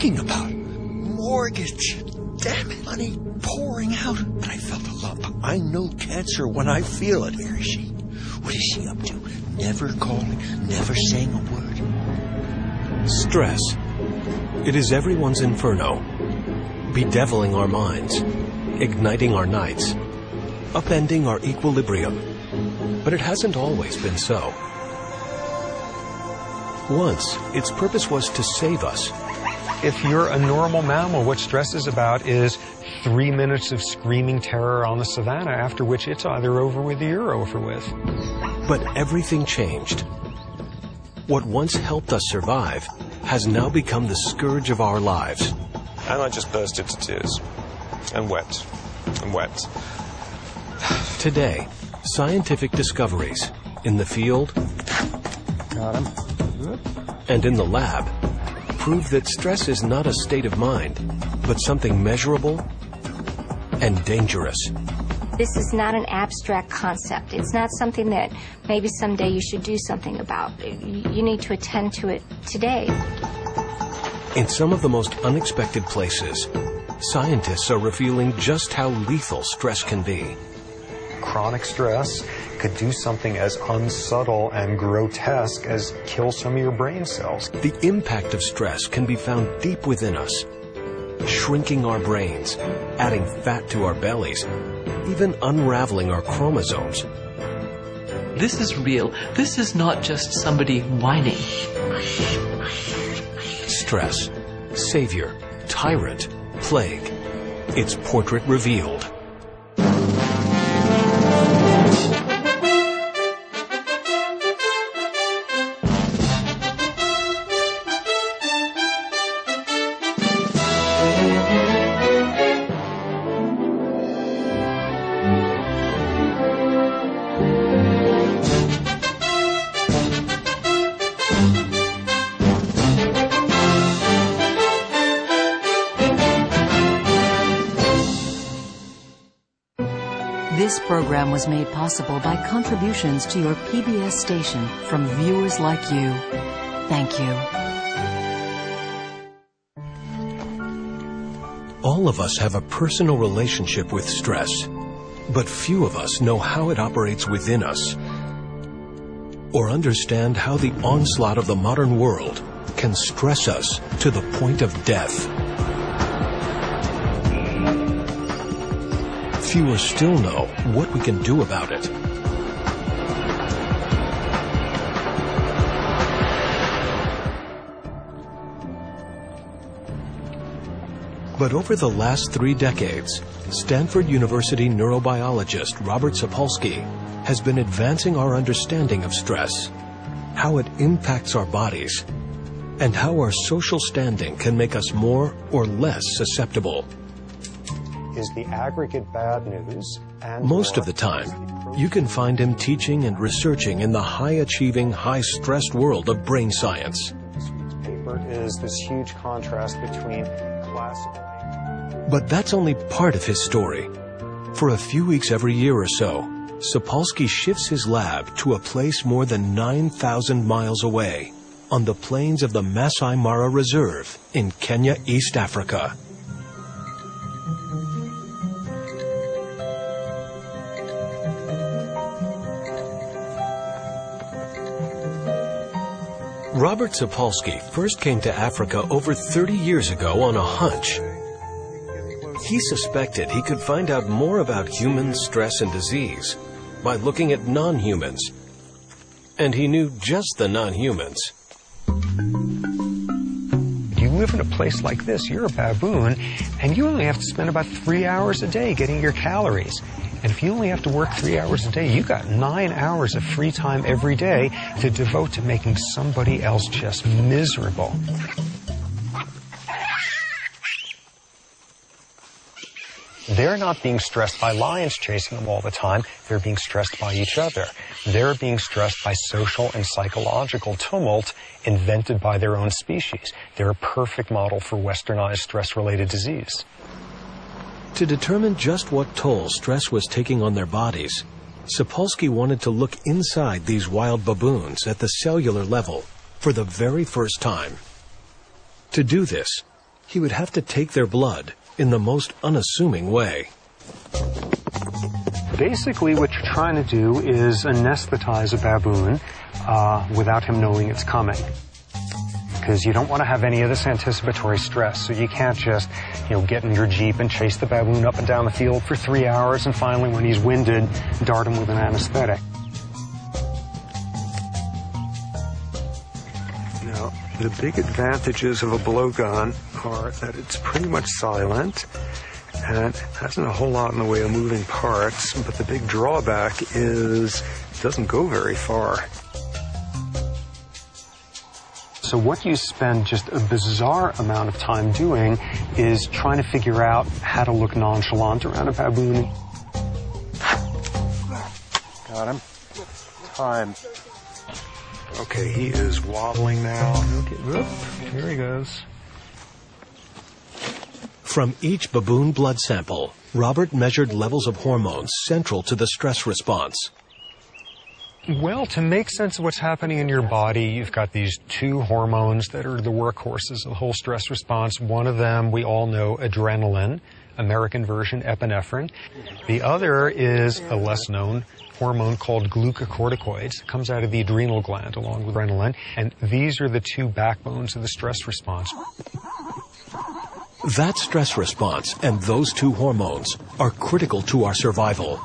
thinking about? Mortgage. Damn it. Money pouring out. And I felt a lump. I know cancer when I feel it. Where is she? What is she up to? Never calling, never saying a word. Stress. It is everyone's inferno, bedeviling our minds, igniting our nights, upending our equilibrium. But it hasn't always been so. Once, its purpose was to save us. If you're a normal mammal, what stress is about is 3 minutes of screaming terror on the savannah, after which it's either over with or you're over with. But everything changed. What once helped us survive has now become the scourge of our lives. And I just burst into tears. And wept. And wept. Today, scientific discoveries in the field Got him. Good. and in the lab prove that stress is not a state of mind, but something measurable and dangerous. This is not an abstract concept. It's not something that maybe someday you should do something about. You need to attend to it today. In some of the most unexpected places, scientists are revealing just how lethal stress can be. Chronic stress could do something as unsubtle and grotesque as kill some of your brain cells. The impact of stress can be found deep within us, shrinking our brains, adding fat to our bellies, even unraveling our chromosomes. This is real. This is not just somebody whining. Stress, savior, tyrant, plague. Its portrait revealed. This program was made possible by contributions to your PBS station from viewers like you. Thank you. All of us have a personal relationship with stress, but few of us know how it operates within us, or understand how the onslaught of the modern world can stress us to the point of death. Fewer still know what we can do about it. But over the last 3 decades, Stanford University neurobiologist Robert Sapolsky has been advancing our understanding of stress, how it impacts our bodies, and how our social standing can make us more or less susceptible. Is the aggregate bad news. And Most of the time, you can find him teaching and researching in the high-achieving, high-stressed world of brain science. This week's paper is this huge contrast between classical. But that's only part of his story. For a few weeks every year or so, Sapolsky shifts his lab to a place more than 9,000 miles away, on the plains of the Masai Mara Reserve in Kenya, East Africa. Robert Sapolsky first came to Africa over 30 years ago on a hunch. He suspected he could find out more about human stress and disease by looking at non-humans. And he knew just the non-humans. You live in a place like this, you're a baboon, and you only have to spend about 3 hours a day getting your calories. And if you only have to work 3 hours a day, you got 9 hours of free time every day to devote to making somebody else just miserable. They're not being stressed by lions chasing them all the time. They're being stressed by each other. They're being stressed by social and psychological tumult invented by their own species. They're a perfect model for westernized stress-related disease. To determine just what toll stress was taking on their bodies, Sapolsky wanted to look inside these wild baboons at the cellular level for the very first time. To do this, he would have to take their blood in the most unassuming way. Basically, what you're trying to do is anesthetize a baboon without him knowing it's coming. Because you don't want to have any of this anticipatory stress. So you can't just, get in your Jeep and chase the baboon up and down the field for 3 hours and finally, when he's winded, dart him with an anesthetic. Now, the big advantages of a blowgun are that it's pretty much silent and it hasn't a whole lot in the way of moving parts, but the big drawback is it doesn't go very far. So what you spend just a bizarre amount of time doing is trying to figure out how to look nonchalant around a baboon. Got him. Time. Okay, he is wobbling now. Okay, whoop, here he goes. From each baboon blood sample, Robert measured levels of hormones central to the stress response. Well, to make sense of what's happening in your body, you've got these two hormones that are the workhorses of the whole stress response. One of them, we all know, adrenaline, American version epinephrine. The other is a less-known hormone called glucocorticoids. It comes out of the adrenal gland along with adrenaline, and these are the two backbones of the stress response. That stress response and those two hormones are critical to our survival.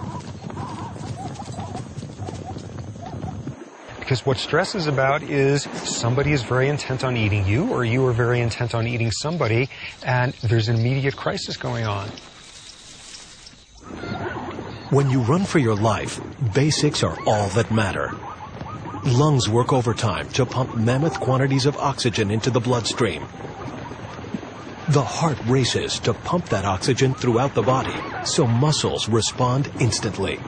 Because what stress is about is somebody is very intent on eating you, or you are very intent on eating somebody, and there's an immediate crisis going on. When you run for your life, basics are all that matter. Lungs work overtime to pump mammoth quantities of oxygen into the bloodstream. The heart races to pump that oxygen throughout the body, so muscles respond instantly.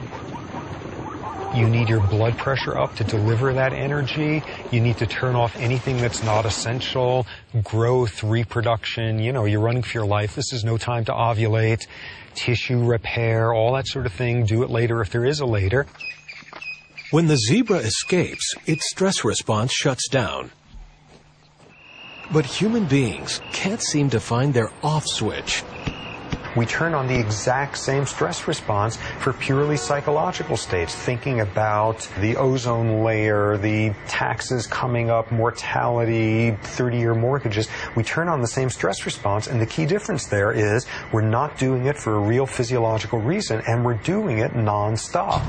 You need your blood pressure up to deliver that energy. You need to turn off anything that's not essential. Growth, reproduction, you're running for your life. This is no time to ovulate. Tissue repair, all that sort of thing. Do it later if there is a later. When the zebra escapes, its stress response shuts down. But human beings can't seem to find their off switch. We turn on the exact same stress response for purely psychological states, thinking about the ozone layer, the taxes coming up, mortality, 30-year mortgages. We turn on the same stress response, and the key difference there is we're not doing it for a real physiological reason, and we're doing it nonstop.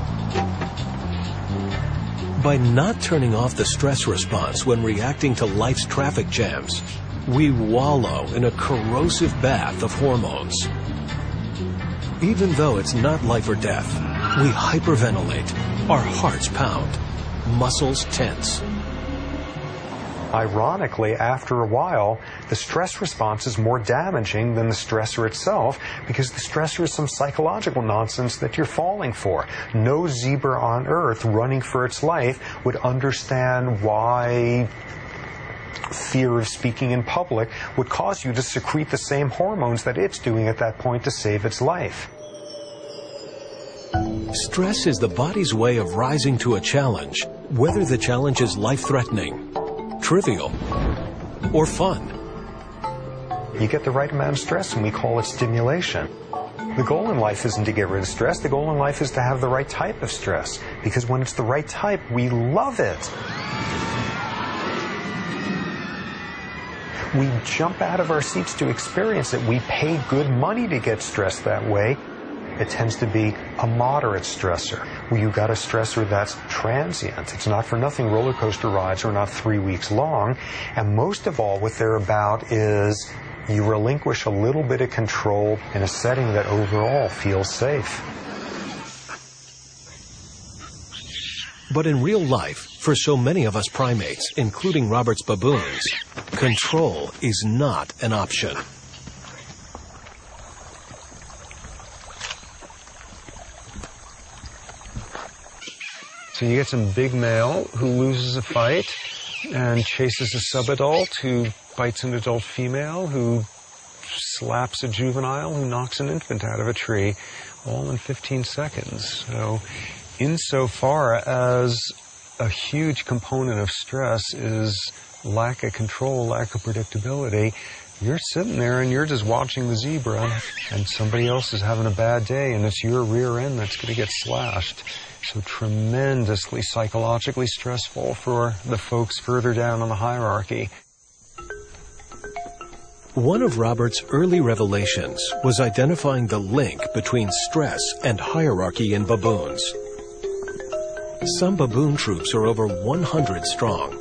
By not turning off the stress response when reacting to life's traffic jams, we wallow in a corrosive bath of hormones. Even though it's not life or death, we hyperventilate, our hearts pound, muscles tense. Ironically, after a while, the stress response is more damaging than the stressor itself because the stressor is some psychological nonsense that you're falling for. No zebra on Earth running for its life would understand why fear of speaking in public would cause you to secrete the same hormones that it's doing at that point to save its life. Stress is the body's way of rising to a challenge, whether the challenge is life-threatening, trivial, or fun. You get the right amount of stress and we call it stimulation. The goal in life isn't to get rid of stress. The goal in life is to have the right type of stress, because when it's the right type, we love it. We jump out of our seats to experience it. We pay good money to get stressed that way. It tends to be a moderate stressor, where you got a stressor that's transient. It's not for nothing roller coaster rides are not 3 weeks long. And most of all, what they're about is you relinquish a little bit of control in a setting that overall feels safe. But in real life, for so many of us primates, including Robert's baboons, control is not an option. So you get some big male who loses a fight and chases a subadult who bites an adult female who slaps a juvenile who knocks an infant out of a tree, all in 15 seconds. So insofar as a huge component of stress is lack of control, lack of predictability, you're sitting there and you're just watching the zebra, and somebody else is having a bad day, and it's your rear end that's going to get slashed. So tremendously psychologically stressful for the folks further down on the hierarchy. One of Robert's early revelations was identifying the link between stress and hierarchy in baboons. Some baboon troops are over 100 strong.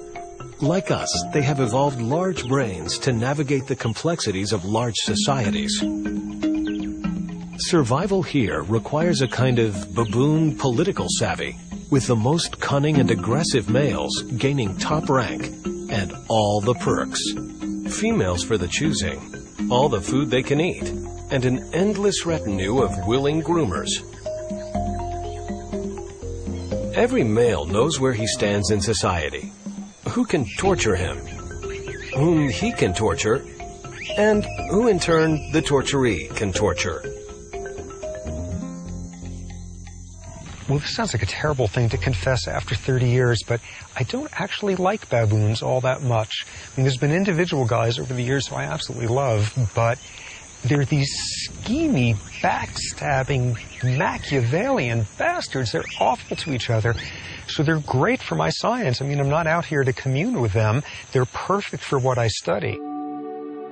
Like us, they have evolved large brains to navigate the complexities of large societies. Survival here requires a kind of baboon political savvy, with the most cunning and aggressive males gaining top rank and all the perks. Females for the choosing, all the food they can eat, and an endless retinue of willing groomers. Every male knows where he stands in society, who can torture him, whom he can torture, and who in turn the torturee can torture. Well, this sounds like a terrible thing to confess after 30 years, but I don't actually like baboons all that much. I mean, there's been individual guys over the years who I absolutely love, but they're these schemy, backstabbing, Machiavellian bastards. They're awful to each other. So they're great for my science. I mean, I'm not out here to commune with them. They're perfect for what I study.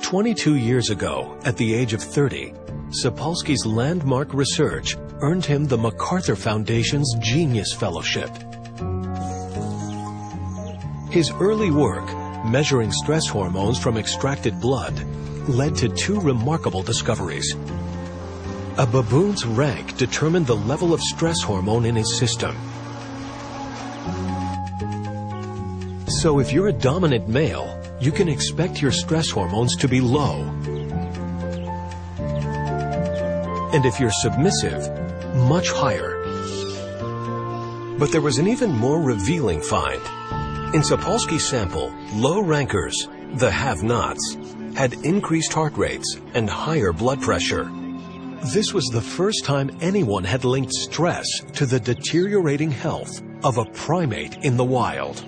22 years ago, at the age of 30, Sapolsky's landmark research earned him the MacArthur Foundation's Genius Fellowship. His early work, measuring stress hormones from extracted blood, led to two remarkable discoveries. A baboon's rank determined the level of stress hormone in his system. So if you're a dominant male, you can expect your stress hormones to be low. And if you're submissive, much higher. But there was an even more revealing find. In Sapolsky's sample, low rankers, the have-nots, had increased heart rates and higher blood pressure. This was the first time anyone had linked stress to the deteriorating health of a primate in the wild.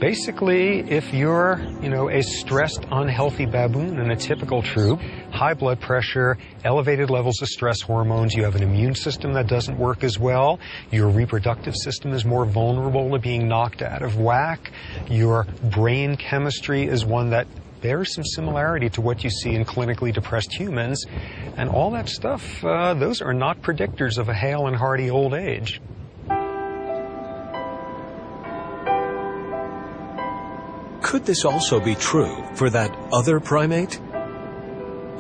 Basically, if you're, a stressed, unhealthy baboon in a typical troop, high blood pressure, elevated levels of stress hormones, you have an immune system that doesn't work as well, your reproductive system is more vulnerable to being knocked out of whack, your brain chemistry is one that bears some similarity to what you see in clinically depressed humans, and all that stuff, those are not predictors of a hale and hearty old age. Could this also be true for that other primate?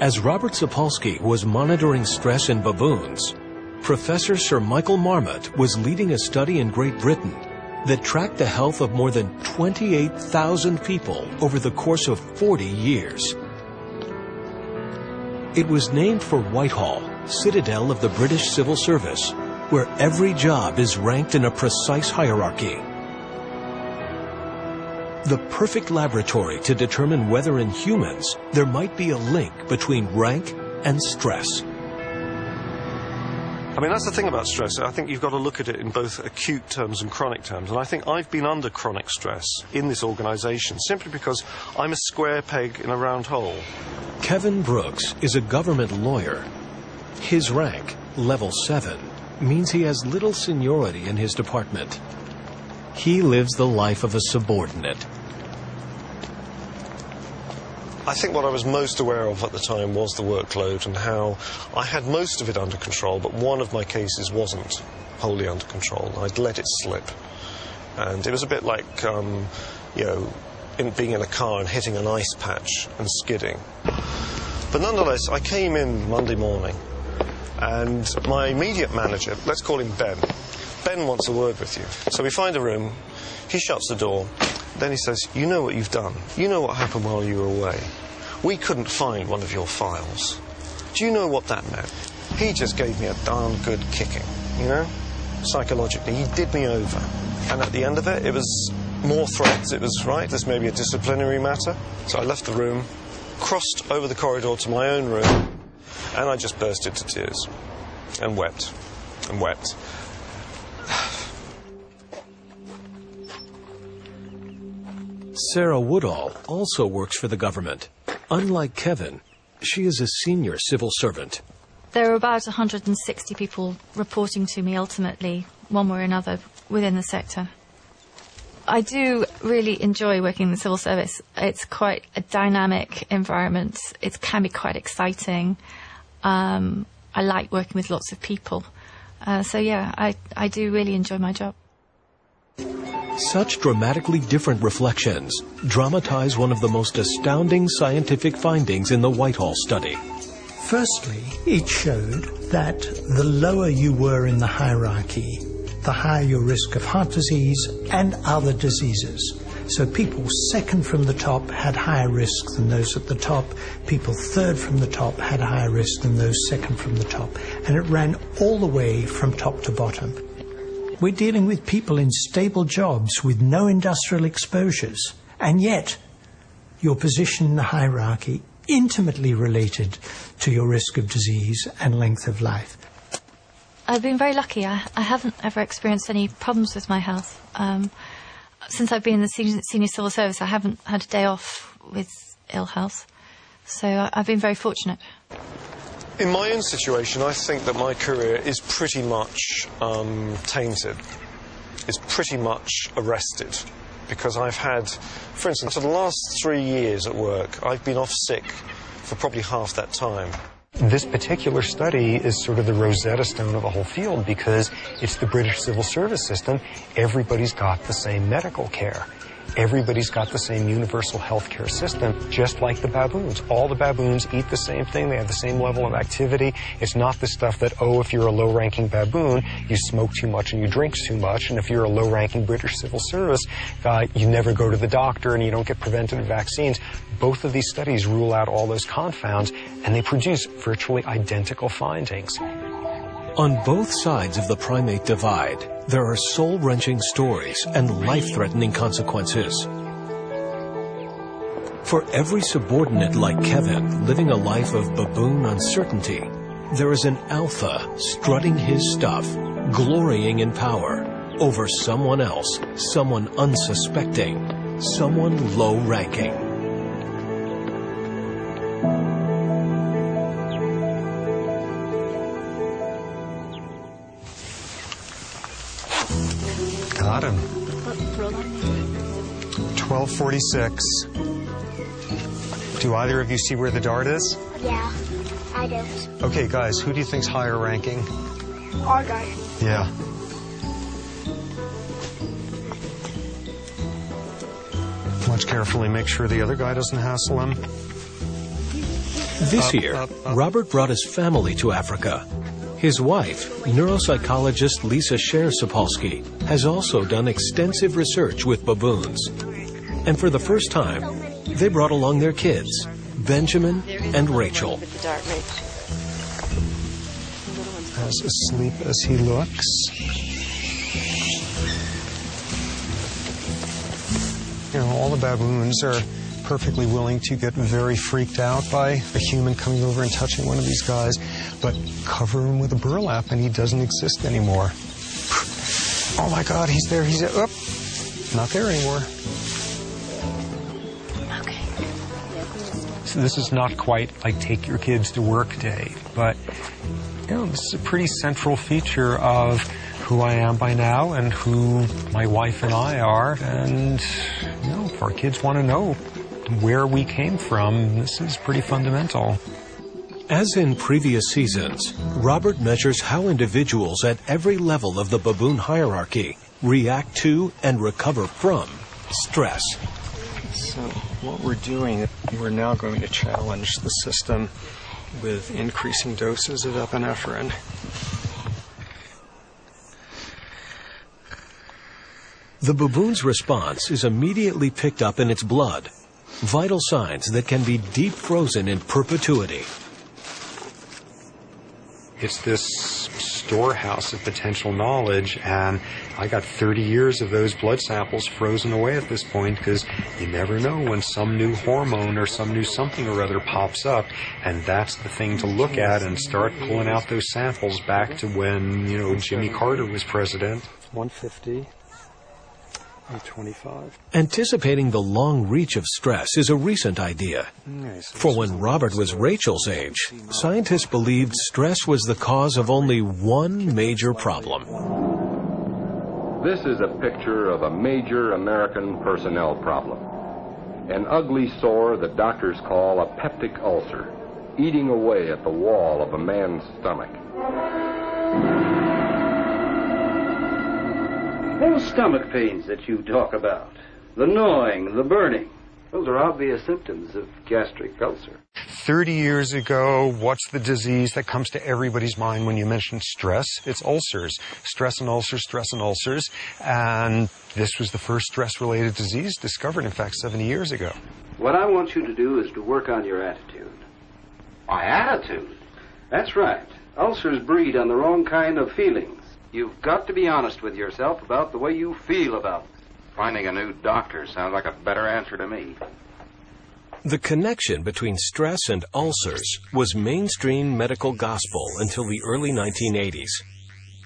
As Robert Sapolsky was monitoring stress in baboons, Professor Sir Michael Marmot was leading a study in Great Britain that tracked the health of more than 28,000 people over the course of 40 years. It was named for Whitehall, citadel of the British Civil Service, where every job is ranked in a precise hierarchy. The perfect laboratory to determine whether in humans there might be a link between rank and stress. I mean, that's the thing about stress. I think you've got to look at it in both acute terms and chronic terms. And I think I've been under chronic stress in this organisation simply because I'm a square peg in a round hole. Kevin Brooks is a government lawyer. His rank, level 7, means he has little seniority in his department. He lives the life of a subordinate. I think what I was most aware of at the time was the workload and how I had most of it under control, but one of my cases wasn't wholly under control. I'd let it slip. And it was a bit like, being in a car and hitting an ice patch and skidding. But nonetheless, I came in Monday morning, and my immediate manager, let's call him Ben, Ben wants a word with you. So we find a room, he shuts the door, then he says, you know what you've done. You know what happened while you were away. We couldn't find one of your files. Do you know what that meant? He just gave me a darn good kicking, psychologically. He did me over. And at the end of it, it was more threats. It was, right, this may be a disciplinary matter. So I left the room, crossed over the corridor to my own room, and I just burst into tears and wept and wept. Sarah Woodall also works for the government. Unlike Kevin, she is a senior civil servant. There are about 160 people reporting to me ultimately, one way or another, within the sector. I do really enjoy working in the civil service. It's quite a dynamic environment. It can be quite exciting. I like working with lots of people. So yeah, I do really enjoy my job. Such dramatically different reflections dramatize one of the most astounding scientific findings in the Whitehall study. Firstly, it showed that the lower you were in the hierarchy, the higher your risk of heart disease and other diseases. So people second from the top had higher risk than those at the top. People third from the top had higher risk than those second from the top. And it ran all the way from top to bottom. We're dealing with people in stable jobs with no industrial exposures. And yet, your position in the hierarchy intimately related to your risk of disease and length of life. I've been very lucky. I haven't ever experienced any problems with my health. Since I've been in the senior civil service, I haven't had a day off with ill health. So I've been very fortunate. In my own situation, I think that my career is pretty much tainted. It's pretty much arrested. Because I've had, for instance, for the last 3 years at work, I've been off sick for probably half that time. This particular study is sort of the Rosetta Stone of the whole field because it's the British civil service system. Everybody's got the same medical care. Everybody's got the same universal health care system, just like the baboons. All the baboons eat the same thing. They have the same level of activity. It's not the stuff that, oh, if you're a low-ranking baboon, you smoke too much and you drink too much. And if you're a low-ranking British civil service guy, you never go to the doctor and you don't get preventative vaccines. Both of these studies rule out all those confounds, and they produce virtually identical findings. On both sides of the primate divide, there are soul-wrenching stories and life-threatening consequences. For every subordinate like Kevin living a life of baboon uncertainty, there is an alpha strutting his stuff, glorying in power over someone else, someone unsuspecting, someone low-ranking. Got him. 1246. Do either of you see where the dart is? Yeah, I do. Okay, guys, who do you think's higher ranking? Our guy. Yeah. Watch carefully. Make sure the other guy doesn't hassle him. This year, Robert brought his family to Africa. His wife, neuropsychologist Lisa Scher Sapolsky, has also done extensive research with baboons. And for the first time, they brought along their kids, Benjamin and Rachel. As asleep as he looks. You know, all the baboons are perfectly willing to get very freaked out by a human coming over and touching one of these guys, but cover him with a burlap and he doesn't exist anymore. Oh my God, he's there, he's there. Oh, not there anymore. Okay. So this is not quite like take your kids to work day, but you know, this is a pretty central feature of who I am by now and who my wife and I are. And you know, if our kids want to know where we came from, this is pretty fundamental. As in previous seasons, Robert measures how individuals at every level of the baboon hierarchy react to and recover from stress. So what we're doing, we're now going to challenge the system with increasing doses of epinephrine. The baboon's response is immediately picked up in its blood, vital signs that can be deep frozen in perpetuity. It's this storehouse of potential knowledge, and I got 30 years of those blood samples frozen away at this point because you never know when some new hormone or some new something or other pops up, and that's the thing to look at and start pulling out those samples back to when, you know, Jimmy Carter was president. 150. 25. Anticipating the long reach of stress is a recent idea. For when Robert was Rachel's age, scientists believed stress was the cause of only one major problem. This is a picture of a major American personnel problem. An ugly sore that doctors call a peptic ulcer, eating away at the wall of a man's stomach. Those stomach pains that you talk about, the gnawing, the burning, those are obvious symptoms of gastric ulcer. 30 years ago, what's the disease that comes to everybody's mind when you mention stress? It's ulcers. Stress and ulcers, stress and ulcers. And this was the first stress-related disease discovered, in fact, 70 years ago. What I want you to do is to work on your attitude. My attitude? That's right. Ulcers breed on the wrong kind of feelings. You've got to be honest with yourself about the way you feel about it. Finding a new doctor sounds like a better answer to me. The connection between stress and ulcers was mainstream medical gospel until the early 1980s.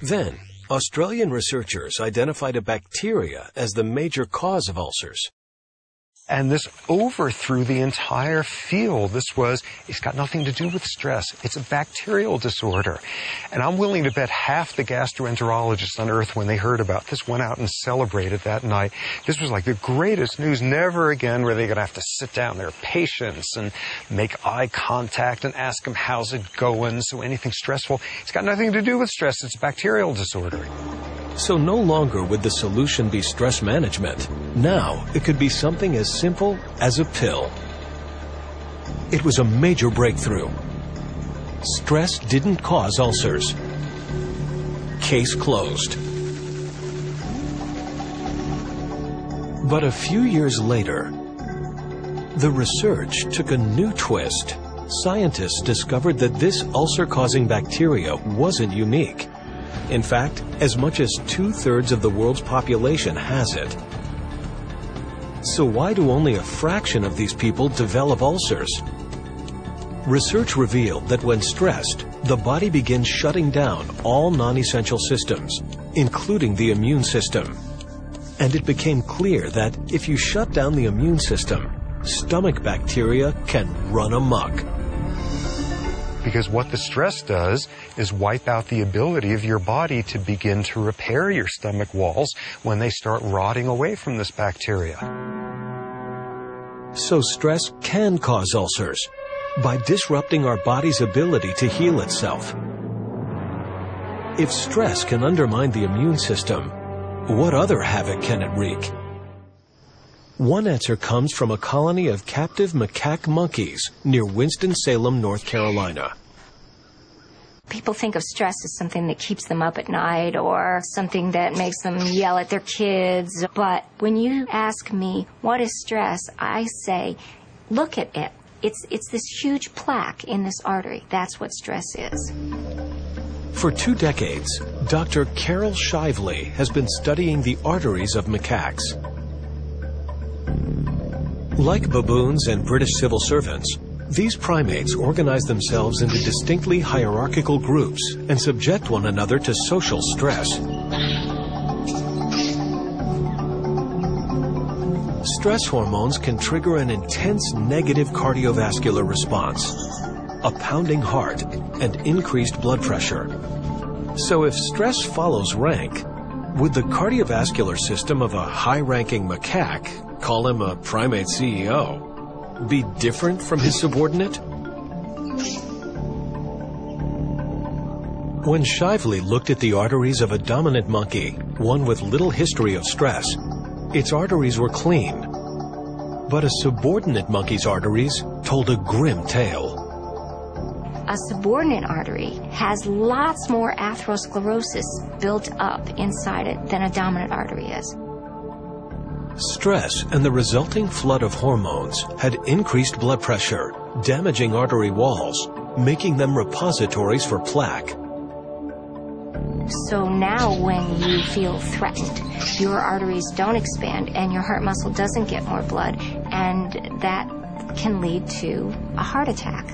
Then, Australian researchers identified a bacteria as the major cause of ulcers. And this overthrew the entire field. It's got nothing to do with stress. It's a bacterial disorder. And I'm willing to bet half the gastroenterologists on earth, when they heard about this, went out and celebrated that night. This was like the greatest news. Never again were they going to have to sit down their patients and make eye contact and ask them, how's it going? So anything stressful, it's got nothing to do with stress. It's a bacterial disorder. So no longer would the solution be stress management. Now it could be something as simple as a pill. It was a major breakthrough. Stress didn't cause ulcers. Case closed. But a few years later, the research took a new twist. Scientists discovered that this ulcer-causing bacteria wasn't unique. In fact, as much as 2/3 of the world's population has it. So why do only a fraction of these people develop ulcers? Research revealed that when stressed, the body begins shutting down all non-essential systems, including the immune system. And it became clear that if you shut down the immune system, stomach bacteria can run amok. Because what the stress does is wipe out the ability of your body to begin to repair your stomach walls when they start rotting away from this bacteria. So stress can cause ulcers by disrupting our body's ability to heal itself. If stress can undermine the immune system, what other havoc can it wreak? One answer comes from a colony of captive macaque monkeys near Winston-Salem, North Carolina. People think of stress as something that keeps them up at night or something that makes them yell at their kids. But when you ask me, what is stress? I say, look at it. It's this huge plaque in this artery. That's what stress is. For 2 decades, Dr. Carol Shively has been studying the arteries of macaques. Like baboons and British civil servants, these primates organize themselves into distinctly hierarchical groups and subject one another to social stress. Stress hormones can trigger an intense negative cardiovascular response, a pounding heart, and increased blood pressure. So if stress follows rank, would the cardiovascular system of a high-ranking macaque, call him a primate CEO, be different from his subordinate? When Shively looked at the arteries of a dominant monkey, one with little history of stress, its arteries were clean. But a subordinate monkey's arteries told a grim tale. A subordinate artery has lots more atherosclerosis built up inside it than a dominant artery is. Stress and the resulting flood of hormones had increased blood pressure, damaging artery walls, making them repositories for plaque. So now when you feel threatened, your arteries don't expand and your heart muscle doesn't get more blood, and that can lead to a heart attack.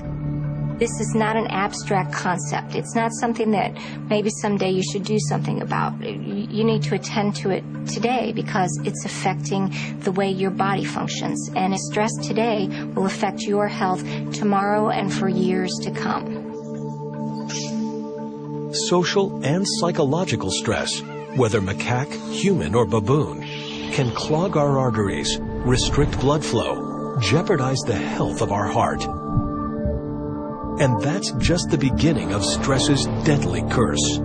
This is not an abstract concept. It's not something that maybe someday you should do something about. You need to attend to it today because it's affecting the way your body functions. And stress today will affect your health tomorrow and for years to come. Social and psychological stress, whether macaque, human, or baboon, can clog our arteries, restrict blood flow, jeopardize the health of our heart. And that's just the beginning of stress's deadly curse.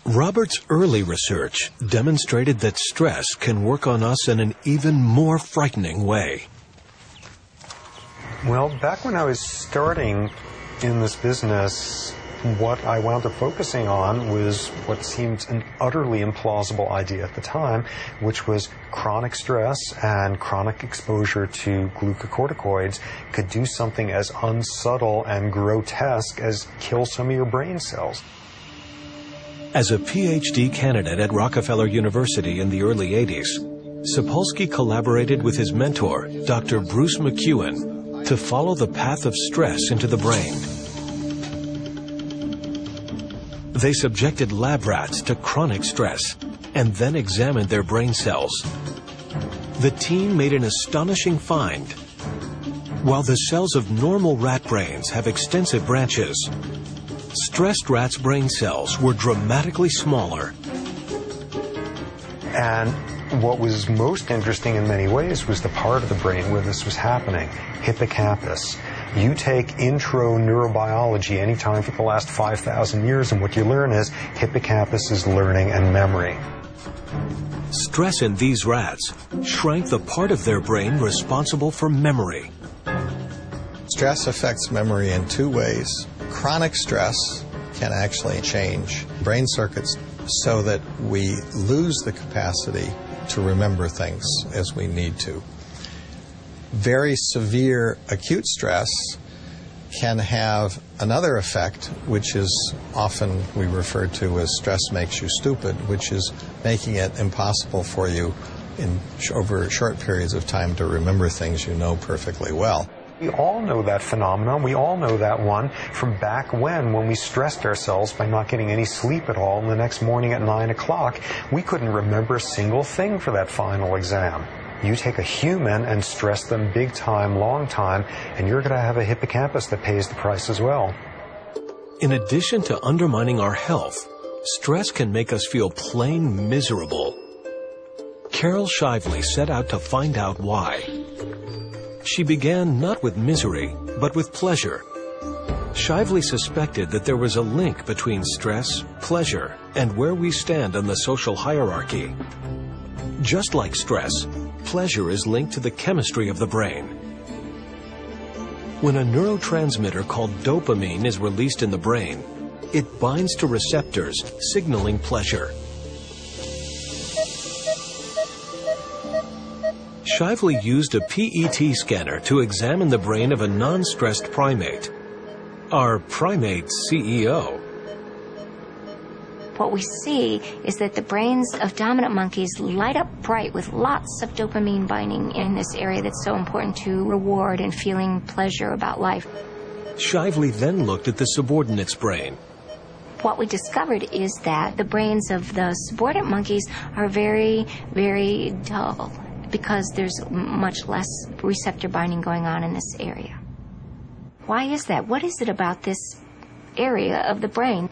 Robert's early research demonstrated that stress can work on us in an even more frightening way. Well, back when I was starting in this business, what I wound up focusing on was what seemed an utterly implausible idea at the time, which was chronic stress and chronic exposure to glucocorticoids could do something as unsubtle and grotesque as kill some of your brain cells. As a PhD candidate at Rockefeller University in the early 80s, Sapolsky collaborated with his mentor, Dr. Bruce McEwen, to follow the path of stress into the brain. They subjected lab rats to chronic stress and then examined their brain cells. The team made an astonishing find. While the cells of normal rat brains have extensive branches, stressed rats' brain cells were dramatically smaller. And what was most interesting in many ways was the part of the brain where this was happening, hippocampus. You take intro neurobiology anytime for the last 5,000 years, and what you learn is hippocampus is learning and memory. Stress in these rats shrank the part of their brain responsible for memory. Stress affects memory in two ways. Chronic stress can actually change brain circuits so that we lose the capacity to remember things as we need to. Very severe acute stress can have another effect, which is often we refer to as stress makes you stupid, which is making it impossible for you over short periods of time to remember things you know perfectly well. We all know that phenomenon. We all know that one from back when we stressed ourselves by not getting any sleep at all, and the next morning at 9 o'clock, we couldn't remember a single thing for that final exam. You take a human and stress them big time, long time, and you're going to have a hippocampus that pays the price as well. In addition to undermining our health, stress can make us feel plain miserable. Carol Shively set out to find out why. She began not with misery, but with pleasure. Shively suspected that there was a link between stress, pleasure, and where we stand on the social hierarchy. Just like stress, pleasure is linked to the chemistry of the brain. When a neurotransmitter called dopamine is released in the brain, it binds to receptors signaling pleasure. Shively used a PET scanner to examine the brain of a non-stressed primate. Our primate's CEO. What we see is that the brains of dominant monkeys light up bright with lots of dopamine binding in this area that's so important to reward and feeling pleasure about life. Shively then looked at the subordinate's brain. What we discovered is that the brains of the subordinate monkeys are very, very dull because there's much less receptor binding going on in this area. Why is that? What is it about this area of the brain?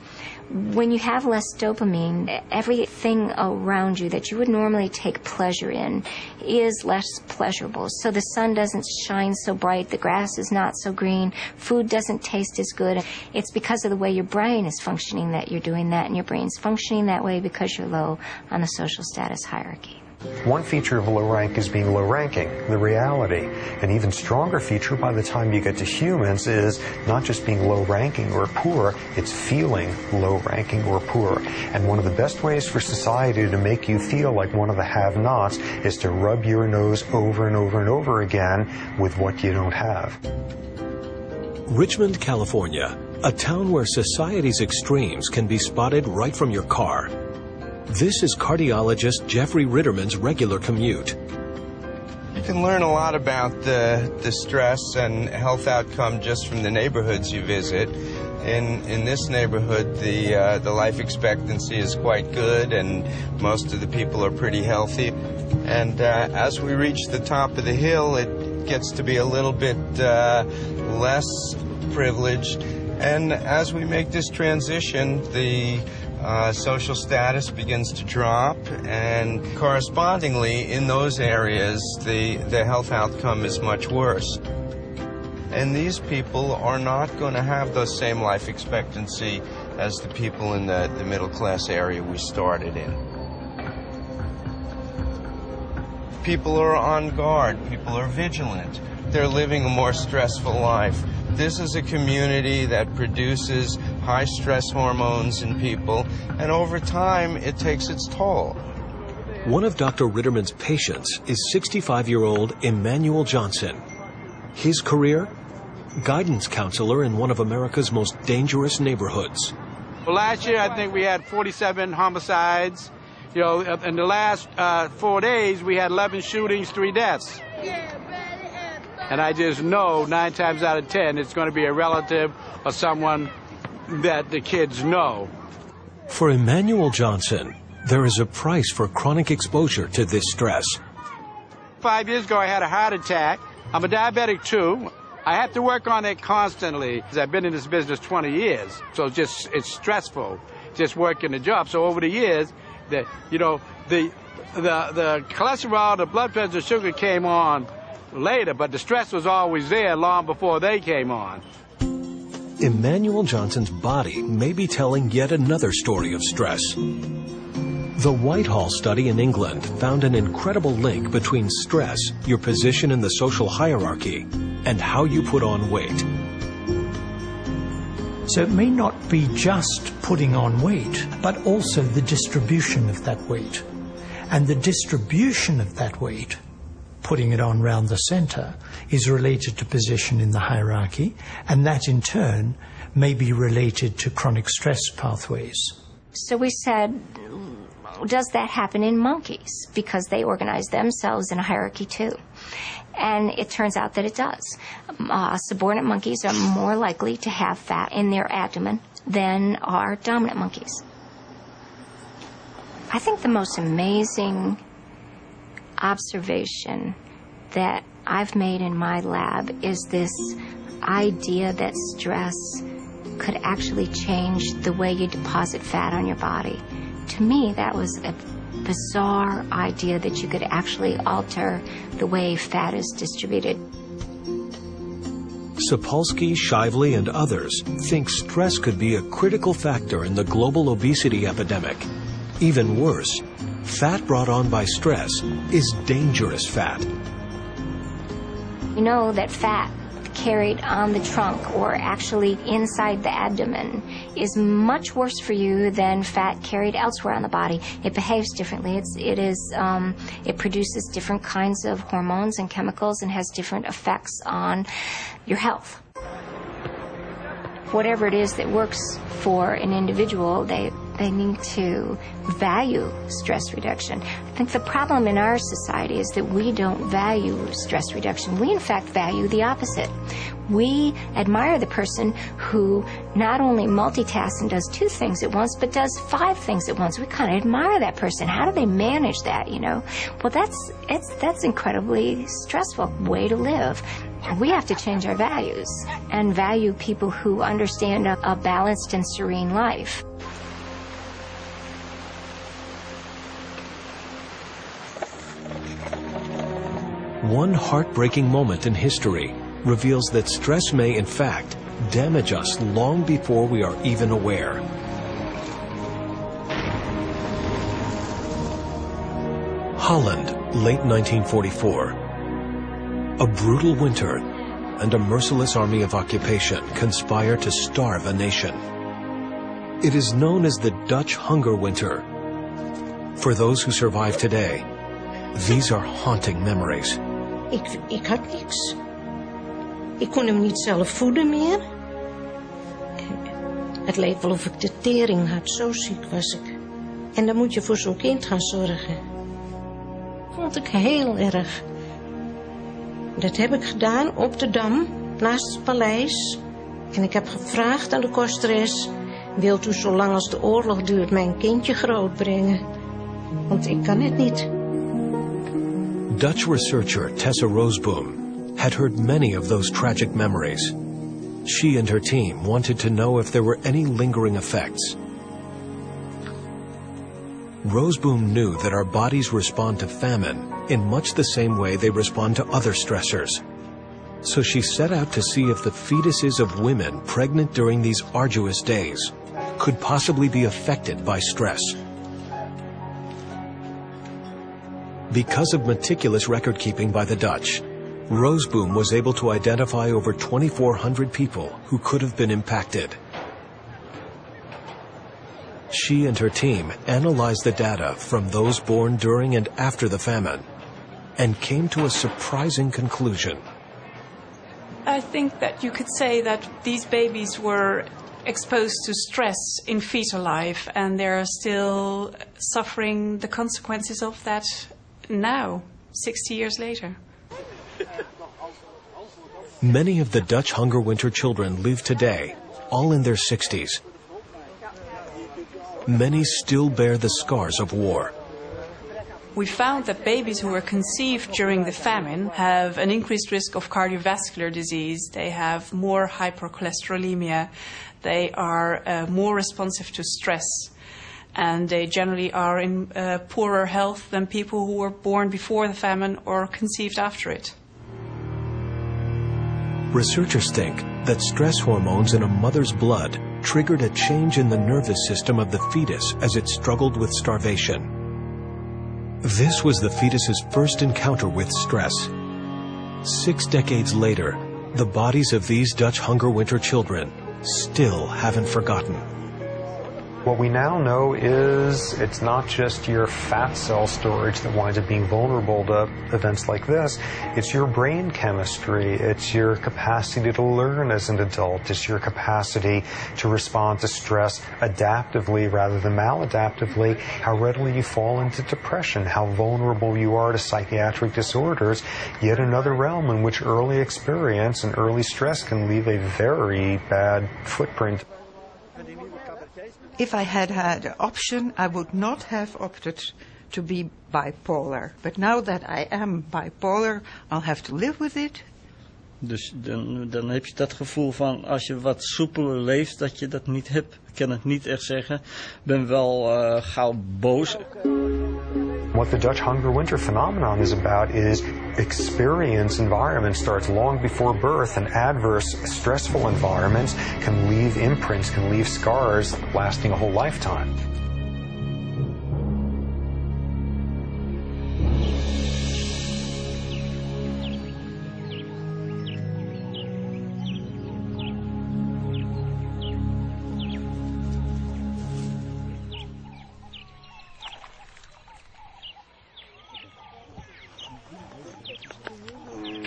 When you have less dopamine, everything around you that you would normally take pleasure in is less pleasurable. So the sun doesn't shine so bright, the grass is not so green, food doesn't taste as good. It's because of the way your brain is functioning that you're doing that, and your brain's functioning that way because you're low on the social status hierarchy. One feature of low rank is being low ranking, the reality. An even stronger feature by the time you get to humans is not just being low ranking or poor, it's feeling low ranking or poor. And one of the best ways for society to make you feel like one of the have-nots is to rub your nose over and over and over again with what you don't have. Richmond, California, a town where society's extremes can be spotted right from your car. This is cardiologist Jeffrey Ritterman's regular commute. You can can learn a lot about the stress and health outcome just from the neighborhoods you visit. In this neighborhood, the life expectancy is quite good, and most of the people are pretty healthy. And as we reach the top of the hill, it gets to be a little bit less privileged. And as we make this transition, the social status begins to drop, and correspondingly, in those areas, the health outcome is much worse. And these people are not going to have the same life expectancy as the people in the middle-class area we started in. People are on guard. People are vigilant. They're living a more stressful life. This is a community that produces high stress hormones in people, and over time, it takes its toll. One of Dr. Ritterman's patients is 65-year-old Emmanuel Johnson. His career? Guidance counselor in one of America's most dangerous neighborhoods. Well, last year, I think we had 47 homicides. You know, in the last 4 days, we had 11 shootings, 3 deaths. And I just know 9 times out of 10, it's going to be a relative or someone that the kids know. For Emmanuel Johnson, there is a price for chronic exposure to this stress. 5 years ago, I had a heart attack. I'm a diabetic, too. I have to work on it constantly. I've been in this business 20 years, so it's stressful, just working the job. So over the years, the cholesterol, the blood pressure, sugar came on later, but the stress was always there long before they came on. Emmanuel Johnson's body may be telling yet another story of stress. The Whitehall study in England found an incredible link between stress, your position in the social hierarchy, and how you put on weight. So it may not be just putting on weight, but also the distribution of that weight. And the distribution of that weight, putting it on round the center, is related to position in the hierarchy, and that in turn may be related to chronic stress pathways. So we said, does that happen in monkeys? Because they organize themselves in a hierarchy too. And it turns out that it does. Subordinate monkeys are more likely to have fat in their abdomen than are dominant monkeys. I think the most amazing observation that I've made in my lab is this idea that stress could actually change the way you deposit fat on your body. To me, that was a bizarre idea that you could actually alter the way fat is distributed. Sapolsky, Shively, and others think stress could be a critical factor in the global obesity epidemic. Even worse, fat brought on by stress is dangerous fat. You know that fat carried on the trunk or actually inside the abdomen is much worse for you than fat carried elsewhere on the body. It behaves differently. It produces different kinds of hormones and chemicals and has different effects on your health. Whatever it is that works for an individual, they need to value stress reduction. I think the problem in our society is that we don't value stress reduction. We, in fact, value the opposite. We admire the person who not only multitasks and does 2 things at once, but does 5 things at once. We kind of admire that person. How do they manage that, you know? Well, that's incredibly stressful way to live. We have to change our values and value people who understand a balanced and serene life. One heartbreaking moment in history reveals that stress may, in fact, damage us long before we are even aware. Holland, late 1944. A brutal winter and a merciless army of occupation conspire to starve a nation. It is known as the Dutch Hunger Winter. For those who survive today, these are haunting memories. Ik had niks. Ik kon hem niet zelf voeden meer. Het leek wel of ik de tering had, zo ziek was ik. En dan moet je voor zo'n kind gaan zorgen. Vond ik heel erg. Dat heb ik gedaan op de Dam, naast het paleis. En ik heb gevraagd aan de kosteres, wilt u zolang als de oorlog duurt mijn kindje grootbrengen? Want ik kan het niet. Dutch researcher Tessa Roseboom had heard many of those tragic memories. She and her team wanted to know if there were any lingering effects. Roseboom knew that our bodies respond to famine in much the same way they respond to other stressors. So she set out to see if the fetuses of women pregnant during these arduous days could possibly be affected by stress. Because of meticulous record-keeping by the Dutch, Roseboom was able to identify over 2,400 people who could have been impacted. She and her team analyzed the data from those born during and after the famine and came to a surprising conclusion. I think that you could say that these babies were exposed to stress in fetal life, and they're still suffering the consequences of that now, 60 years later. Many of the Dutch hunger winter children live today, all in their 60s. Many still bear the scars of war. We found that babies who were conceived during the famine have an increased risk of cardiovascular disease. They have more hypercholesterolemia. They are more responsive to stress. And they generally are in poorer health than people who were born before the famine or conceived after it. Researchers think that stress hormones in a mother's blood triggered a change in the nervous system of the fetus as it struggled with starvation. This was the fetus's first encounter with stress. 6 decades later, the bodies of these Dutch hunger winter children still haven't forgotten. What we now know is it's not just your fat cell storage that winds up being vulnerable to events like this. It's your brain chemistry. It's your capacity to learn as an adult. It's your capacity to respond to stress adaptively rather than maladaptively. How readily you fall into depression. How vulnerable you are to psychiatric disorders. Yet another realm in which early experience and early stress can leave a very bad footprint. If I had had an option, I would not have opted to be bipolar. But now that I am bipolar, I'll have to live with it. Dus dan heb je dat gevoel van als je wat soepeler leeft, dat je dat niet hebt. Ik kan het niet echt zeggen. Ik ben wel gauw boos. What the Dutch hunger winter phenomenon is about is experience environment starts long before birth, and adverse, stressful environments can leave imprints, can leave scars lasting a whole lifetime.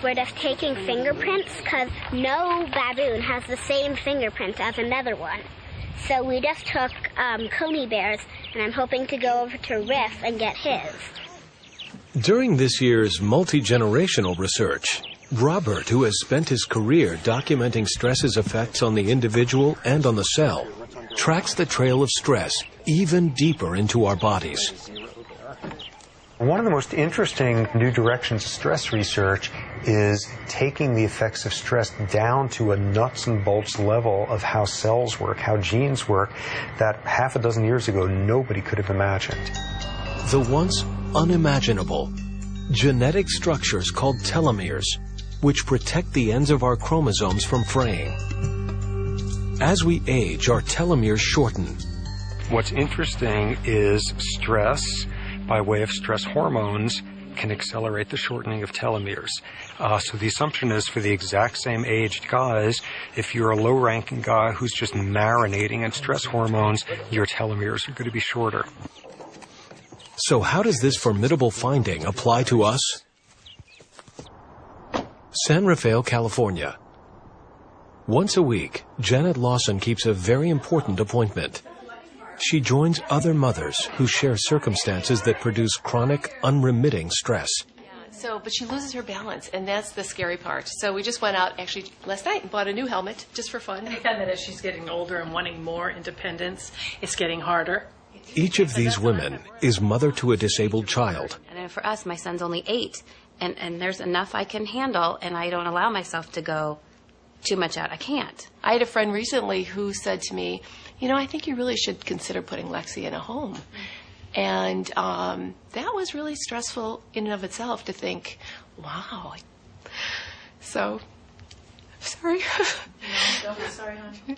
We're just taking fingerprints because no baboon has the same fingerprints as another one. So we just took Coney bears, and I'm hoping to go over to Riff and get his. During this year's multi-generational research, Robert, who has spent his career documenting stress's effects on the individual and on the cell, tracks the trail of stress even deeper into our bodies. One of the most interesting new directions of stress research is taking the effects of stress down to a nuts and bolts level of how cells work, how genes work, that half a dozen years ago nobody could have imagined. The once unimaginable genetic structures called telomeres, which protect the ends of our chromosomes from fraying. As we age, our telomeres shorten. What's interesting is stress, by way of stress hormones, can accelerate the shortening of telomeres. So the assumption is for the exact same aged guys, if you're a low-ranking guy who's just marinating in stress hormones, your telomeres are going to be shorter. So how does this formidable finding apply to us? San Rafael, California. Once a week, Janet Lawson keeps a very important appointment. She joins other mothers who share circumstances that produce chronic, unremitting stress. But she loses her balance, and that's the scary part. So we just went out actually last night and bought a new helmet just for fun. I found that as she's getting older and wanting more independence, it's getting harder. Each of these women is mother to a disabled child. And then for us, my son's only 8, and there's enough I can handle, and I don't allow myself to go too much out. I can't. I had a friend recently who said to me, I think you really should consider putting Lexi in a home. And that was really stressful in and of itself to think, wow. So, sorry. No, don't be sorry, honey.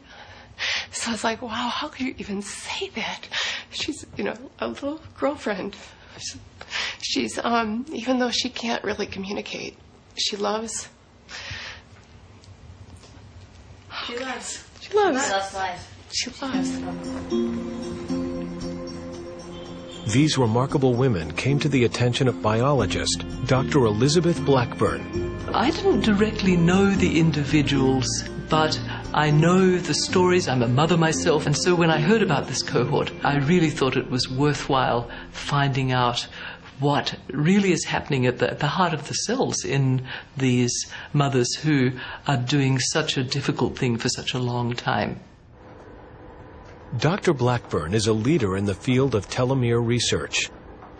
So I was like, wow, how could you even say that? She's, a little girlfriend. She's, even though she can't really communicate, she loves. She loves. She loves. She loves life. She loves. These remarkable women came to the attention of biologist Dr. Elizabeth Blackburn. I didn't directly know the individuals, but I know the stories. I'm a mother myself, and so when I heard about this cohort, I really thought it was worthwhile finding out what really is happening at the heart of the cells in these mothers who are doing such a difficult thing for such a long time. Dr. Blackburn is a leader in the field of telomere research.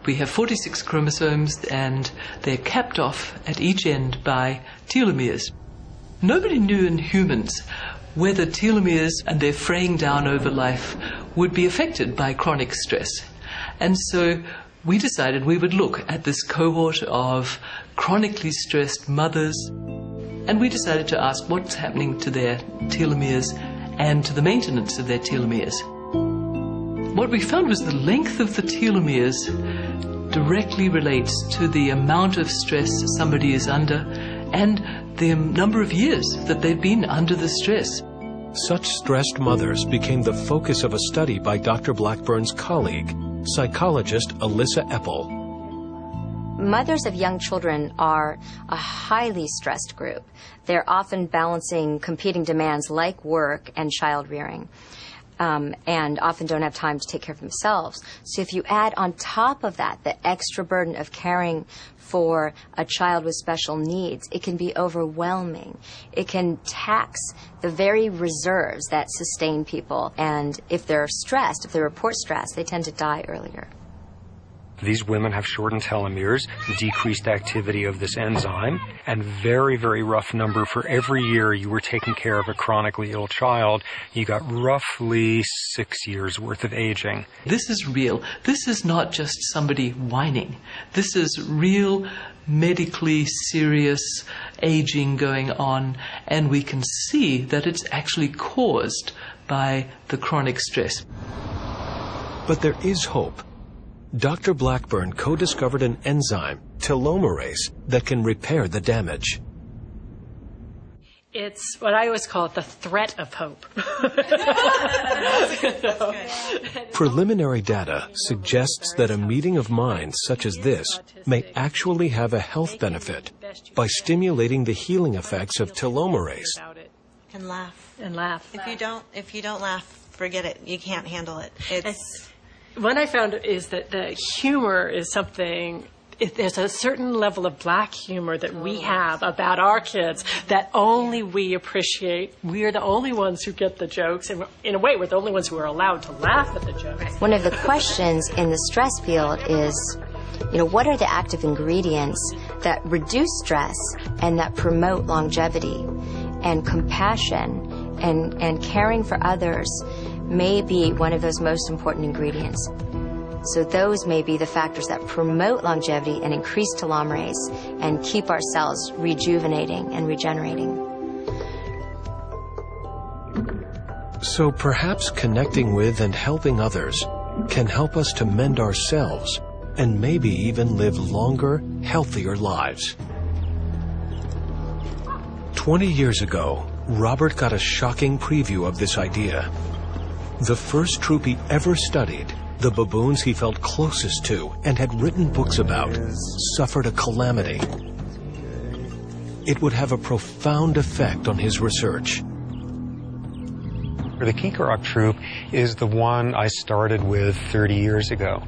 We have 46 chromosomes, and they're capped off at each end by telomeres. Nobody knew in humans whether telomeres and their fraying down over life would be affected by chronic stress. And so we decided we would look at this cohort of chronically stressed mothers, and we decided to ask what's happening to their telomeres and to the maintenance of their telomeres. What we found was the length of the telomeres directly relates to the amount of stress somebody is under and the number of years that they've been under the stress. Such stressed mothers became the focus of a study by Dr. Blackburn's colleague, psychologist Alyssa Eppel. Mothers of young children are a highly stressed group. They're often balancing competing demands like work and child rearing, and often don't have time to take care of themselves. So if you add on top of that the extra burden of caring for a child with special needs, it can be overwhelming. It can tax the very reserves that sustain people. And if they're stressed, if they report stress, they tend to die earlier. These women have shortened telomeres, decreased activity of this enzyme, and very, very rough number for every year you were taking care of a chronically ill child, you got roughly 6 years worth of aging. This is real. This is not just somebody whining. This is real, medically serious aging going on, and we can see that it's actually caused by the chronic stress. But there is hope. Dr. Blackburn co-discovered an enzyme, telomerase, that can repair the damage. It's what I always call it, the threat of hope. Preliminary data suggests that a meeting of minds such as this may actually have a health benefit by stimulating the healing effects of telomerase. And laugh. And laugh. If you don't laugh, forget it. You can't handle it. What I found is that the humor is something, there's a certain level of black humor that we have about our kids that only we appreciate. We're the only ones who get the jokes, and in a way, we're the only ones who are allowed to laugh at the jokes. One of the questions in the stress field is, what are the active ingredients that reduce stress and that promote longevity and compassion and caring for others may be one of those most important ingredients. So those may be the factors that promote longevity and increase telomerase and keep our cells rejuvenating and regenerating. So perhaps connecting with and helping others can help us to mend ourselves and maybe even live longer, healthier lives. 20 years ago, Robert got a shocking preview of this idea. The first troop he ever studied, the baboons he felt closest to and had written books about, suffered a calamity. It would have a profound effect on his research. The Kikarok troop is the one I started with 30 years ago.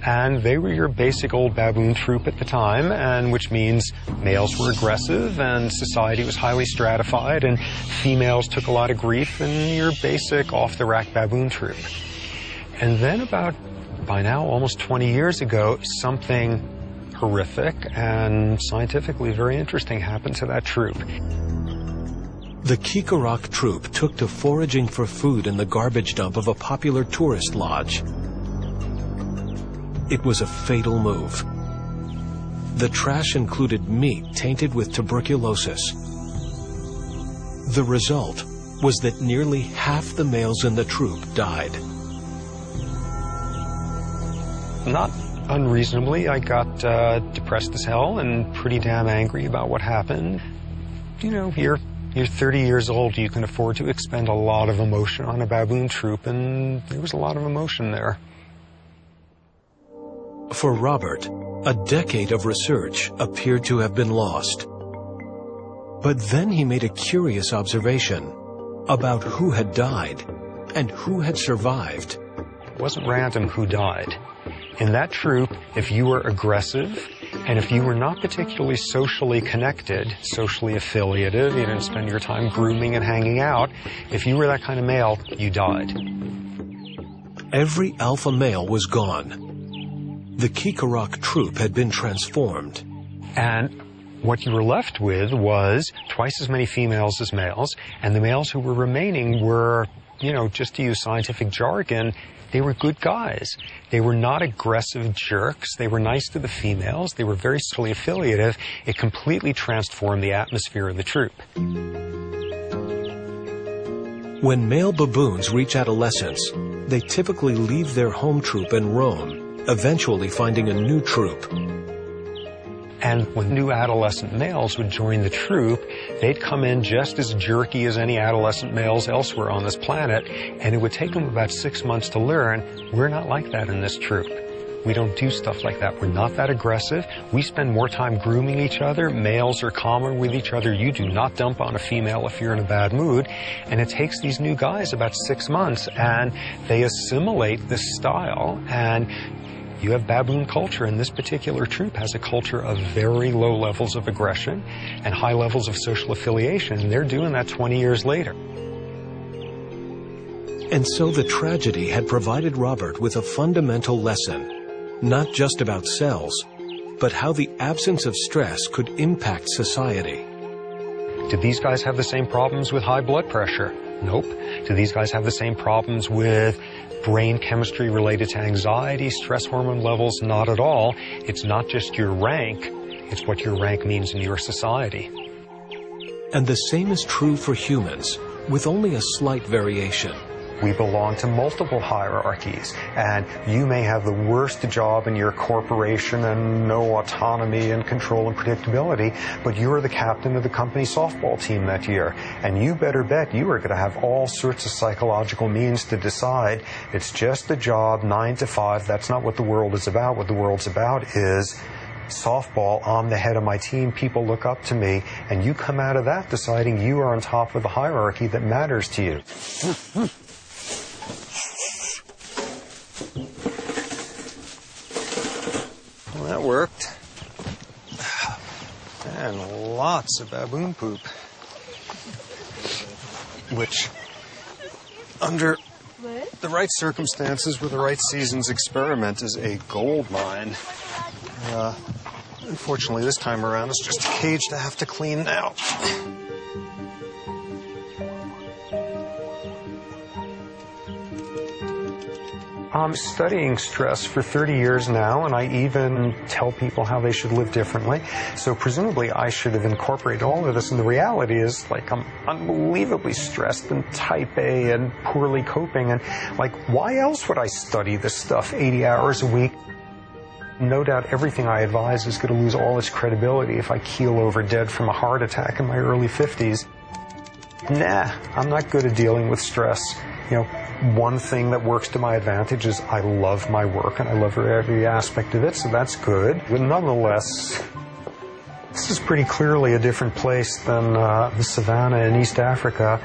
And they were your basic old baboon troop at the time, and which means males were aggressive and society was highly stratified and females took a lot of grief, and your basic off-the-rack baboon troop. And then by now, almost 20 years ago, something horrific and scientifically very interesting happened to that troop. The Kikarok troop took to foraging for food in the garbage dump of a popular tourist lodge. It was a fatal move. The trash included meat tainted with tuberculosis. The result was that nearly half the males in the troop died. Not unreasonably, I got depressed as hell and pretty damn angry about what happened. You know, you're 30 years old, you can afford to expend a lot of emotion on a baboon troop, and there was a lot of emotion there. For Robert, a decade of research appeared to have been lost. But then he made a curious observation about who had died and who had survived. It wasn't random who died. In that troop, if you were aggressive, and if you were not particularly socially connected, socially affiliative, you didn't spend your time grooming and hanging out, if you were that kind of male, you died. Every alpha male was gone. The Kikarok troop had been transformed. And what you were left with was twice as many females as males, and the males who were remaining were, just to use scientific jargon, they were good guys. They were not aggressive jerks. They were nice to the females. They were very socially affiliative. It completely transformed the atmosphere of the troop. When male baboons reach adolescence, they typically leave their home troop and roam, eventually finding a new troop. And when new adolescent males would join the troop, they'd come in just as jerky as any adolescent males elsewhere on this planet, and it would take them about 6 months to learn, we're not like that in this troop. We don't do stuff like that. We're not that aggressive. We spend more time grooming each other. Males are calmer with each other. You do not dump on a female if you're in a bad mood. And it takes these new guys about 6 months, and they assimilate this style, and you have baboon culture, and this particular troop has a culture of very low levels of aggression and high levels of social affiliation, and they're doing that 20 years later. And so the tragedy had provided Robert with a fundamental lesson, not just about cells, but how the absence of stress could impact society. Do these guys have the same problems with high blood pressure? Nope. Do these guys have the same problems with brain chemistry related to anxiety, stress hormone levels? Not at all. It's not just your rank, it's what your rank means in your society. And the same is true for humans, with only a slight variation. We belong to multiple hierarchies, and you may have the worst job in your corporation and no autonomy and control and predictability, but you're the captain of the company softball team that year, and you better bet you are going to have all sorts of psychological means to decide it's just a job, 9 to 5, that's not what the world is about. What the world's about is softball, I'm the head of my team, people look up to me, and you come out of that deciding you are on top of the hierarchy that matters to you. Well, that worked. And lots of baboon poop. Which, under the right circumstances with the right season's experiment, is a gold mine. Unfortunately, this time around, it's just a cage to have to clean now. I'm studying stress for 30 years now, and I even tell people how they should live differently. So presumably I should have incorporated all of this, and the reality is, I'm unbelievably stressed and type A and poorly coping, and why else would I study this stuff 80 hours a week? No doubt everything I advise is going to lose all its credibility if I keel over dead from a heart attack in my early 50s. Nah, I'm not good at dealing with stress. One thing that works to my advantage is I love my work and I love every aspect of it, so that's good. But nonetheless, This is pretty clearly a different place than the savannah in East Africa.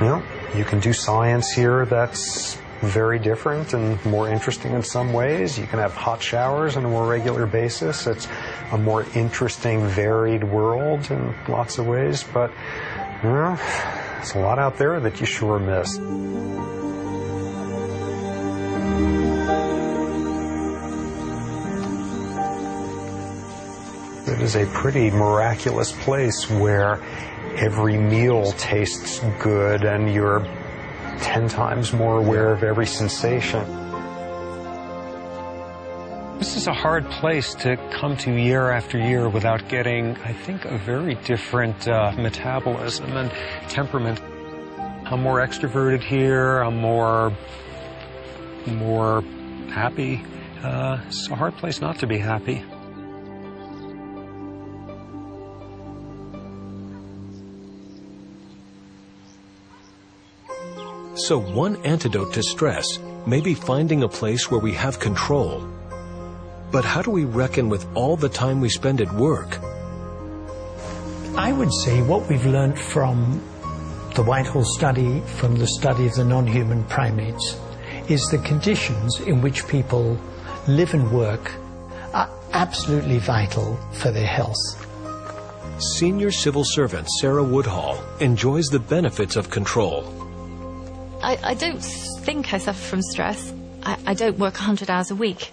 You know, you can do science here that's very different and more interesting in some ways. You can have hot showers on a more regular basis. It's a more interesting, varied world in lots of ways, but you know, there's a lot out there that you sure miss. It is a pretty miraculous place where every meal tastes good and you're 10 times more aware of every sensation. This is a hard place to come to year after year without getting, I think, a very different metabolism and temperament. I'm more extroverted here. I'm more happy. It's a hard place not to be happy. So one antidote to stress may be finding a place where we have control. But how do we reckon with all the time we spend at work? I would say what we've learned from the Whitehall study, from the study of the non-human primates, is the conditions in which people live and work are absolutely vital for their health. Senior civil servant Sarah Woodhall enjoys the benefits of control. I don't think I suffer from stress. I don't work 100 hours a week.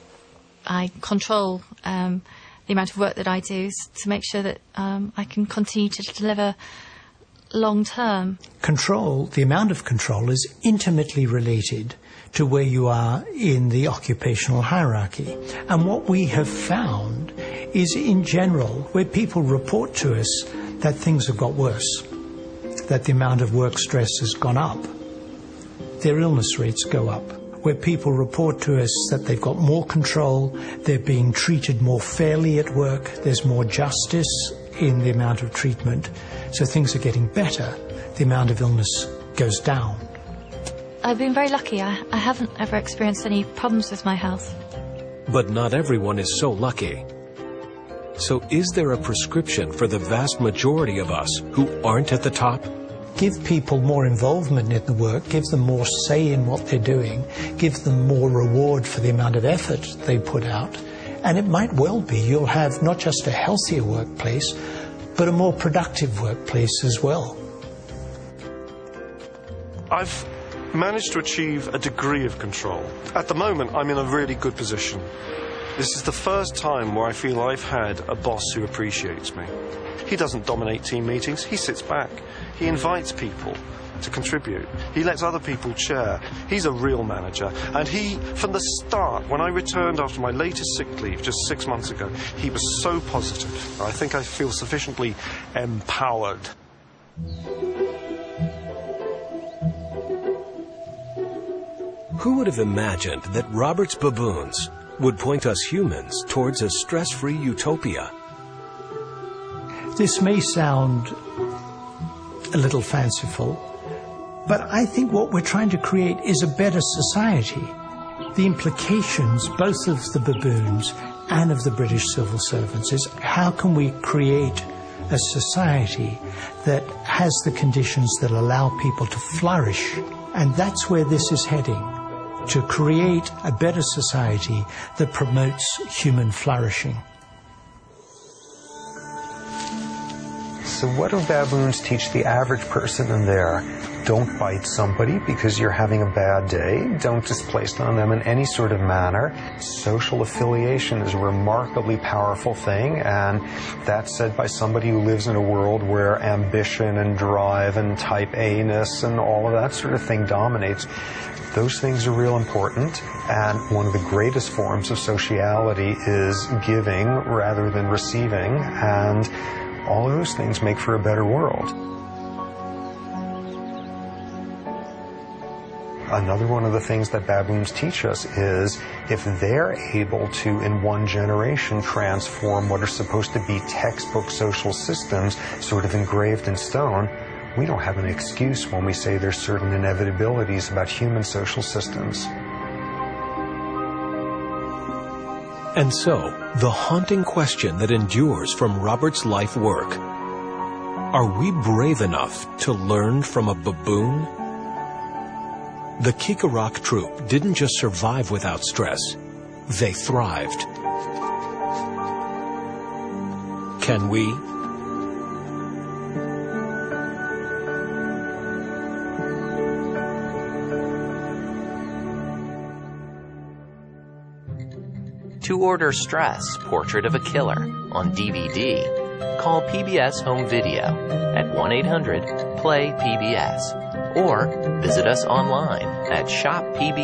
I control the amount of work that I do to make sure that I can continue to deliver long term. Control, the amount of control, is intimately related to where you are in the occupational hierarchy. And what we have found is, in general, where people report to us that things have got worse, that the amount of work stress has gone up, their illness rates go up. Where people report to us that they've got more control, they're being treated more fairly at work, there's more justice in the amount of treatment, so things are getting better, the amount of illness goes down. I've been very lucky. I haven't ever experienced any problems with my health. But not everyone is so lucky. So is there a prescription for the vast majority of us who aren't at the top? Give people more involvement in the work, give them more say in what they're doing, give them more reward for the amount of effort they put out, and it might well be you'll have not just a healthier workplace, but a more productive workplace as well. I've managed to achieve a degree of control. At the moment, I'm in a really good position. This is the first time where I feel I've had a boss who appreciates me. He doesn't dominate team meetings, he sits back. He invites people to contribute. He lets other people chair. He's a real manager. And he, from the start, when I returned after my latest sick leave just 6 months ago, he was so positive. I think I feel sufficiently empowered. Who would have imagined that Robert's baboons would point us humans towards a stress-free utopia? This may sound a little fanciful, but I think what we're trying to create is a better society. The implications, both of the baboons and of the British civil servants, is how can we create a society that has the conditions that allow people to flourish? And that's where this is heading, to create a better society that promotes human flourishing. So what do baboons teach the average person in there? Don't bite somebody because you're having a bad day. Don't displace them in any sort of manner. Social affiliation is a remarkably powerful thing, and that's said by somebody who lives in a world where ambition and drive and type A-ness and all of that sort of thing dominates. Those things are real important, and one of the greatest forms of sociality is giving rather than receiving, and all of those things make for a better world. Another one of the things that baboons teach us is if they're able to, in one generation, transform what are supposed to be textbook social systems sort of engraved in stone, we don't have an excuse when we say there's certain inevitabilities about human social systems. And so, the haunting question that endures from Robert's life work: are we brave enough to learn from a baboon? The Keekarok troop didn't just survive without stress, they thrived. Can we? To order Stress, Portrait of a Killer on DVD, call PBS Home Video at 1-800-PLAY-PBS or visit us online at shoppbs.org.